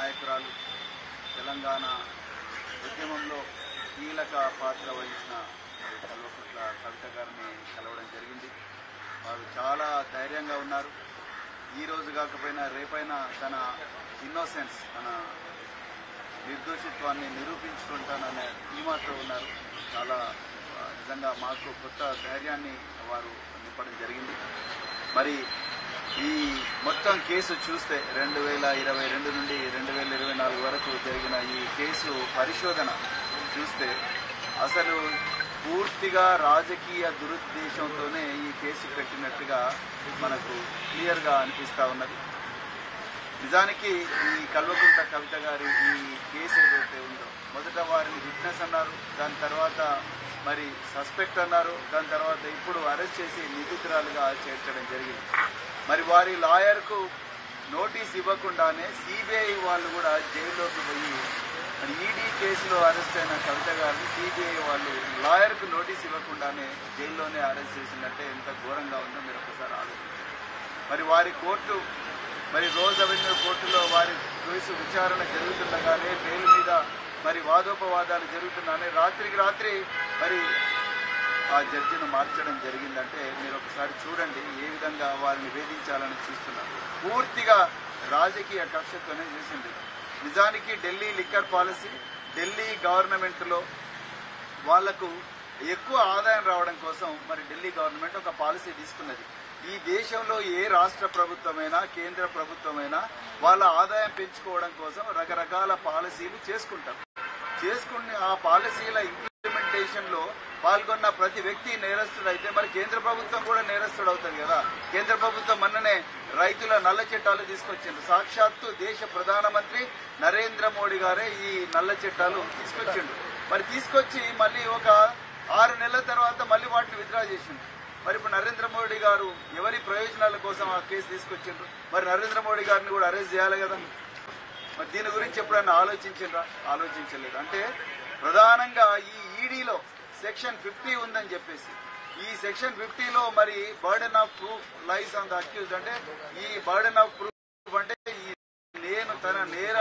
నాయకురాలు, తెలంగాణ ఉద్యమంలో కీలక పాత్ర వహించిన కల్వకుంట్ల కవిత గారిని కలవడం జరిగింది. వారు చాలా ధైర్యంగా ఉన్నారు. ఈ రోజు కాకపోయినా రేపైనా తన ఇన్నోసెన్స్, తన నిర్దోషిత్వాన్ని నిరూపించుకుంటాననే ధీమాతో ఉన్నారు. చాలా నిజంగా మాకు కొత్త ధైర్యాన్ని వారు నింపడం జరిగింది. మరి ఈ మొత్తం కేసు చూస్తే 2022 నుండి 2024 వరకు జరిగిన ఈ కేసు పరిశోధన చూస్తే అసలు పూర్తిగా రాజకీయ దురుద్దేశంతోనే ఈ కేసు పెట్టినట్టుగా మనకు క్లియర్గా అనిపిస్తూ ఉన్నది. నిజానికి ఈ కల్వకుంట్ల కవిత గారి ఈ కేసు ఏదైతే ఉందో, మొదట వారిని విట్నెస్ అన్నారు, దాని తర్వాత మరి సస్పెక్ట్ అన్నారు, దాని తర్వాత ఇప్పుడు అరెస్ట్ చేసి నిందితురాలుగా చేర్చడం జరిగింది. మరి వారి లాయర్కు నోటీస్ ఇవ్వకుండానే సిబిఐ వాళ్ళు కూడా జైల్లోకి పోయి మరి ఈడీ కేసులో అరెస్ట్ అయిన కవిత గారిని సిబిఐ వాళ్ళు లాయర్కు నోటీస్ ఇవ్వకుండానే జైల్లోనే అరెస్ట్ చేసిందంటే ఎంత ఘోరంగా ఉందో మీరు ఒకసారి ఆలోచించారు. మరి వారి కోర్టు, మరి రోజ్ అవెన్యూ కోర్టులో వారి కేసు విచారణ జరుగుతుండగానే బెయిల్ మీద మరి వాదోపవాదాలు జరుగుతున్నానే రాత్రికి రాత్రి మరి ఆ జడ్జిను మార్చడం జరిగిందంటే మీరు ఒకసారి చూడండి ఏ విధంగా వారిని వేధించాలని చూస్తున్నారు. పూర్తిగా రాజకీయ కక్షతోనే చేసింది. నిజానికి ఢిల్లీ లిక్కర్ పాలసీ, ఢిల్లీ గవర్నమెంట్లో వాళ్లకు ఎక్కువ ఆదాయం రావడం కోసం మరి ఢిల్లీ గవర్నమెంట్ ఒక పాలసీ తీసుకున్నది. ఈ దేశంలో ఏ రాష్ట్ర ప్రభుత్వమైనా కేంద్ర ప్రభుత్వమైనా వాళ్ళ ఆదాయం పెంచుకోవడం కోసం రకరకాల పాలసీలు చేసుకుంటారు. చేసుకుని ఆ పాలసీల ఇంప్లిమెంటేషన్ లో పాల్గొన్న ప్రతి వ్యక్తి నేరస్తుడు అయితే మరి కేంద్ర ప్రభుత్వం కూడా నేరస్తుడు అవుతుంది కదా. కేంద్ర ప్రభుత్వం మొన్ననే రైతుల నల్ల చట్టాలు తీసుకొచ్చిండ్రు. సాక్షాత్తు దేశ ప్రధానమంత్రి నరేంద్ర మోడీ గారే ఈ నల్ల చట్టాలు తీసుకొచ్చిండ్రు. మరి తీసుకొచ్చి మళ్ళీ ఒక 6 నెలల తర్వాత మళ్ళీ వాటిని విత్డ్రా చేసిండ్రు. మరి ఇప్పుడు నరేంద్ర మోడీ గారు ఎవరి ప్రయోజనాల కోసం ఆ కేసు తీసుకొచ్చిండ్రు? మరి నరేంద్ర మోడీ గారిని కూడా అరెస్ట్ చేయాలి కదా. మరి దీని గురించి ఎప్పుడైనా ఆలోచించిండ్రా? ఆలోచించలేదు. అంటే ప్రధానంగా ఈ ఈడీలో సెక్షన్ 50 ఉందని చెప్పేసి, ఈ సెక్షన్ 50లో మరి burden of proof lies on the accused. అంటే ఈ బర్డెన్ ఆఫ్ ప్రూఫ్ అంటే ఈ తన నేర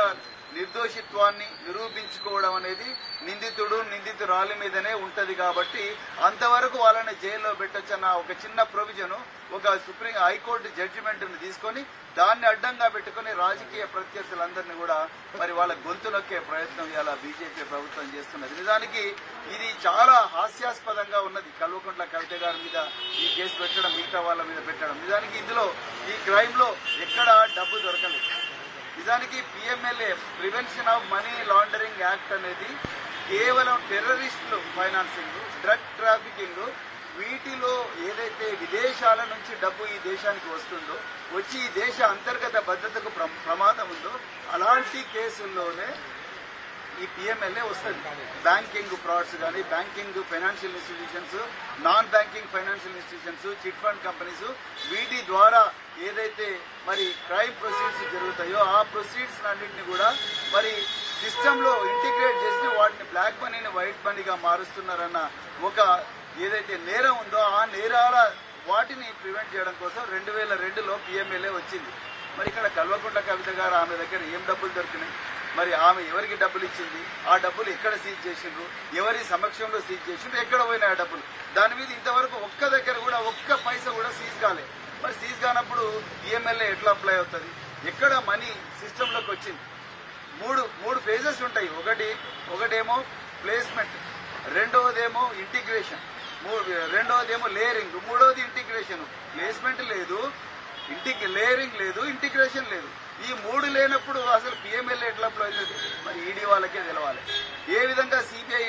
నిర్దోషిత్వాన్ని నిరూపించుకోవడం అనేది నిందితురాలి మీదనే ఉంటది. కాబట్టి అంతవరకు వాళ్ళని జైల్లో పెట్టొచ్చన్న ఒక చిన్న ప్రొవిజన్ ఒక సుప్రీం హైకోర్టు జడ్జిమెంట్ ను తీసుకొని దాన్ని అడ్డంగా పెట్టుకుని రాజకీయ ప్రత్యర్థులందరినీ కూడా మరి వాళ్ళ గొంతు నొక్కే ప్రయత్నం ఇలా బీజేపీ ప్రభుత్వం చేస్తున్నది. నిజానికి ఇది చాలా హాస్యాస్పదంగా ఉన్నది. కల్వకుంట్ల కవిత గారి మీద ఈ కేసు పెట్టడం, మిగతా వాళ్ళ మీద పెట్టడం. నిజానికి ఇందులో ఈ క్రైమ్ లో ఎక్కడా డబ్బు దొరకలేదు. నిజానికి PMLA, prevention of money laundering act అనేది కేవలం టెర్రరిస్టులు ఫైనాన్సింగ్, డ్రగ్ ట్రాఫికింగ్, వీటిలో ఏదైతే విదేశాల నుంచి డబ్బు ఈ దేశానికి వస్తుందో, వచ్చి ఈ దేశ అంతర్గత భద్రతకు ప్రమాదం ఉందో అలాంటి కేసుల్లోనే ఈ పిఎంఎల్ఏ వస్తుంది. బ్యాంకింగ్ ఫ్రాడ్స్ కానీ, banking financial institutions, non banking financial institutions, chit fund companies, వీటి ద్వారా ఏదైతే మరి క్రైమ్ ప్రొసీడ్స్ జరుగుతాయో ఆ ప్రొసీడ్స్ అన్నింటినీ కూడా మరి సిస్టమ్ లో ఇంటిగ్రేట్ చేసి వాటిని బ్లాక్ మనీని వైట్ మనీగా మారుస్తున్నారన్న ఒక ఏదైతే నేరం ఉందో ఆ నేరాల వాటిని ప్రివెంట్ చేయడం కోసం 2002లో పిఎంఎల్ఏ వచ్చింది. మరి ఇక్కడ కల్వకుంట్ల కవిత గారు ఆమె దగ్గర ఏం డబ్బులు దొరికినాయి, మరి ఆమె ఎవరికి డబ్బులు ఇచ్చింది, ఆ డబ్బులు ఎక్కడ సీజ్ చేసిండ్రు, ఎవరి సమక్షంలో సీజ్ చేసిండ్రు, ఎక్కడ పోయినాయి ఆ డబ్బులు, దాని మీద ఇంతవరకు ఒక్క దగ్గర కూడా ఒక్క పైసా కూడా సీజ్ కాలేదు. మరి సీజ్ కానప్పుడు పిఎంఎల్ఏ ఎట్లా అప్లై అవుతుంది? ఎక్కడ మనీ సిస్టంలోకి వచ్చింది? మూడు ఫేజెస్ ఉంటాయి. ఒకటేమో ప్లేస్మెంట్, రెండవదేమో ఇంటిగ్రేషన్, రెండవదేమో లేయరింగ్, మూడవది ఇంటిగ్రేషన్. ప్లేస్మెంట్ లేదు, లేయరింగ్ లేదు, ఇంటిగ్రేషన్ లేదు. ఈ 3 లేనప్పుడు అసలు పిఎంఎల్ఏ ఎట్లా అప్లై అవుతుంది? మరి ఈడీ వాళ్ళకే తెలవాలి. ఏ విధంగా సిబిఐ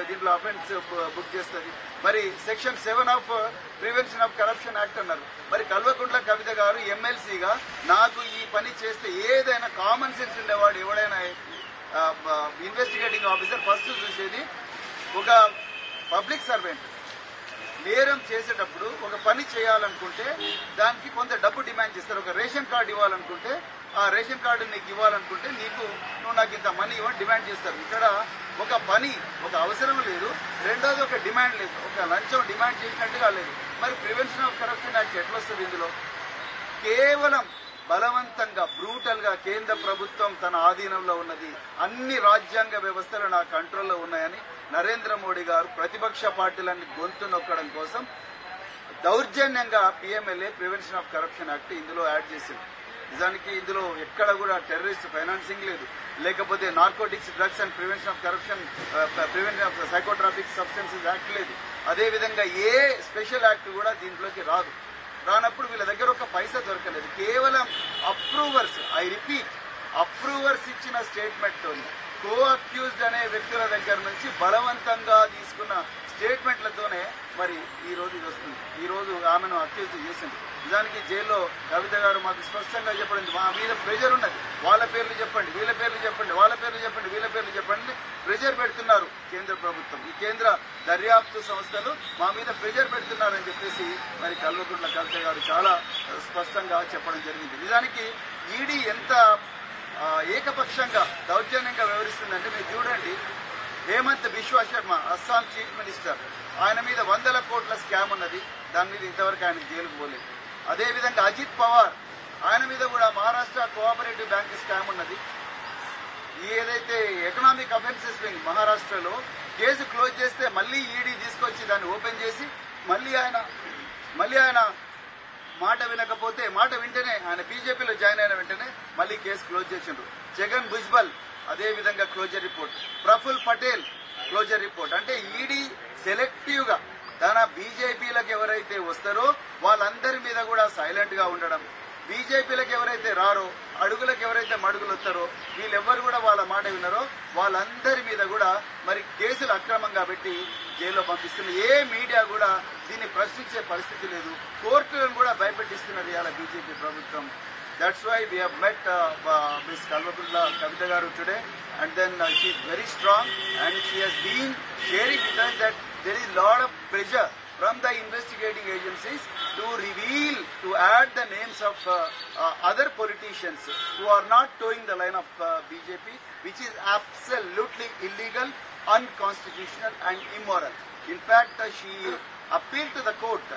దీంట్లో అఫెన్స్ బుక్ చేస్తుంది? మరి section 7 of prevention of corruption act అన్నారు. మరి కల్వకుంట్ల కవిత గారు ఎమ్మెల్సీగా నాకు ఈ పని చేస్తే ఏదైనా కామన్ సెన్స్ ఉండేవాడు ఎవడైనా ఇన్వెస్టిగేటింగ్ ఆఫీసర్ ఫస్ట్ చూసేది ఒక పబ్లిక్ సర్వెంట్ నేరం చేసేటప్పుడు ఒక పని చేయాలనుకుంటే దానికి కొంత డబ్బు డిమాండ్ చేస్తారు. ఒక రేషన్ కార్డు ఇవ్వాలనుకుంటే ఆ రేషన్ కార్డు నీకు ఇవ్వాలనుకుంటే నువ్వు నాకు ఇంత మనీ ఇవ్వని డిమాండ్ చేస్తారు. ఇక్కడ ఒక పని, ఒక అవసరం లేదు, రెండోది ఒక డిమాండ్ లేదు, ఒక లంచం డిమాండ్ చేసినట్టుగా లేదు. మరి ప్రివెన్షన్ ఆఫ్ కరప్షన్ యాక్ట్ ఎట్లా వస్తుంది? ఇందులో కేవలం బలవంతంగా టోటల్ గా కేంద్ర ప్రభుత్వం తన ఆధీనంలో ఉన్నది, అన్ని రాజ్యాంగ వ్యవస్థలు నా కంట్రోల్లో ఉన్నాయని నరేంద్ర మోడీ గారు ప్రతిపక్ష పార్టీలన్నీ గొంతు నొక్కడం కోసం దౌర్జన్యంగా PMLA prevention of corruption act ఇందులో యాడ్ చేసింది. నిజానికి ఇందులో ఎక్కడ కూడా టెర్రరిస్ట్ ఫైనాన్సింగ్ లేదు, లేకపోతే narcotics drugs and prevention of corruption prevention of psychotropic substances act లేదు. అదేవిధంగా ఏ స్పెషల్ యాక్ట్ కూడా దీంట్లోకి రానప్పుడు వీళ్ళ దగ్గర ఒక పైసా దొరకలేదు. కేవలం అప్రూవర్స్, ఐ రిపీట్, అప్రూవర్స్ ఇచ్చిన స్టేట్మెంట్ తోని కో అక్యూజ్డ్ అనే వ్యక్తుల దగ్గర నుంచి బలవంతంగా తీసుకున్న స్టేట్మెంట్లతోనే మరి ఈ రోజు ఇది వస్తుంది. ఈ రోజు ఆమెను అక్యూజ్ చేసింది. నిజానికి జైల్లో కవిత గారు మాకు స్పష్టంగా చెప్పండి, మా మీద ప్రెజర్ ఉన్నది, వాళ్ళ పేర్లు చెప్పండి, వీళ్ళ పేర్లు చెప్పండి, వాళ్ళ పేర్లు చెప్పండి, వీళ్ళ పేర్లు చెప్పండి, ప్రెజర్ పెడుతున్నారు కేంద్ర ప్రభుత్వం, ఈ కేంద్ర దర్యాప్తు సంస్థలు మా మీద ప్రెజర్ పెడుతున్నారని చెప్పేసి మరి కల్వకుంట్ల కవిత గారు చాలా స్పష్టంగా చెప్పడం జరిగింది. నిజానికి ఈడీ ఎంత ఏకపక్షంగా దౌర్జన్యంగా వ్యవహరిస్తుందంటే మీరు చూడండి, హేమంత్ బిశ్వ శర్మ అస్సాం చీఫ్ మినిస్టర్, ఆయన మీద 100 కోట్ల స్కామ్ ఉన్నది, దాని మీద ఇంతవరకు ఆయన జైలుకు పోలేదు. అదేవిధంగా అజిత్ పవార్, ఆయన మీద కూడా మహారాష్ట్ర కోఆపరేటివ్ బ్యాంక్ స్కామ్ ఉన్నది. ఏదైతే ఎకనామిక్ అఫెన్సెస్ వింగ్ మహారాష్ట్రలో కేసు క్లోజ్ చేస్తే మళ్లీ ఈడీ తీసుకొచ్చి దాన్ని ఓపెన్ చేసి మళ్లీ ఆయన మాట వినకపోతే, మాట వింటేనే ఆయన బీజేపీలో జాయిన్ అయిన వెంటనే మళ్లీ కేసు క్లోజ్ చేసిండ్రు. జగన్ భుజ్బల్ అదేవిధంగా closure report, Praful Patel closure report. అంటే ఈడీ సెలెక్టివ్ గా తన బీజేపీలకు ఎవరైతే వస్తారో వాళ్ళందరి మీద కూడా సైలెంట్ గా ఉండడం, బీజేపీలకు ఎవరైతే రారో, అడుగులకు ఎవరైతే మడుగులు వస్తారో, వీళ్ళెవ్వరు కూడా వాళ్ళ మాట విన్నారో వాళ్ళందరి మీద కూడా మరి కేసులు అక్రమంగా పెట్టి జైల్లో పంపిస్తున్న ఏ మీడియా కూడా దీన్ని ప్రశ్నించే పరిస్థితి లేదు. కోర్టులను కూడా భయపెట్టిస్తున్నారు ఇవాళ బీజేపీ ప్రభుత్వం. That's why we have met Ms. Kalvakuntla Kavita Garu today, and then she is very strong, and she has been sharing with us that there is a lot of pressure from the investigating agencies to add the names of other politicians who are not towing the line of BJP, which is absolutely illegal, unconstitutional and immoral. In fact, she appealed to the court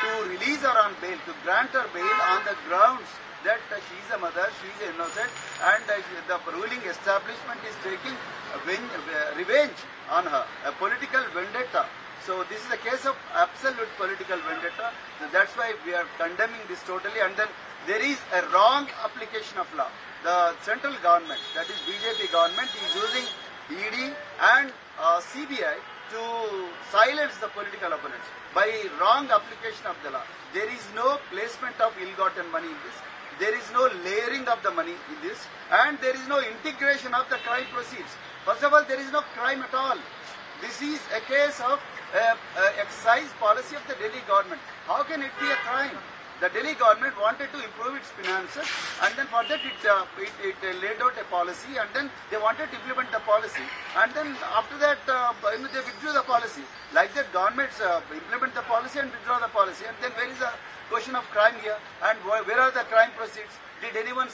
to release her on bail, to grant her bail on the grounds that she is a mother, she is innocent, and the ruling establishment is taking revenge on her, a political vendetta. So this is a case of absolute political vendetta. So that's why we are condemning this totally. And then there is a wrong application of law. The central government, that is BJP government, is using ED and CBI to silence the political opponents by wrong application of the law. There is no placement of ill-gotten money in this. There is no layering of the money in this, and there is no integration of the crime proceeds. First of all, there is no crime at all. This is a case of excise policy of the Delhi government. How can it be a crime? The Delhi government wanted to improve its finances, and then for that it laid out a policy, and then they wanted to implement the policy, and then after that they withdrew the policy. Like that, governments implement the policy and withdraw the policy, and then where is the question of crime here? And where are the crime proceeds? Did anyone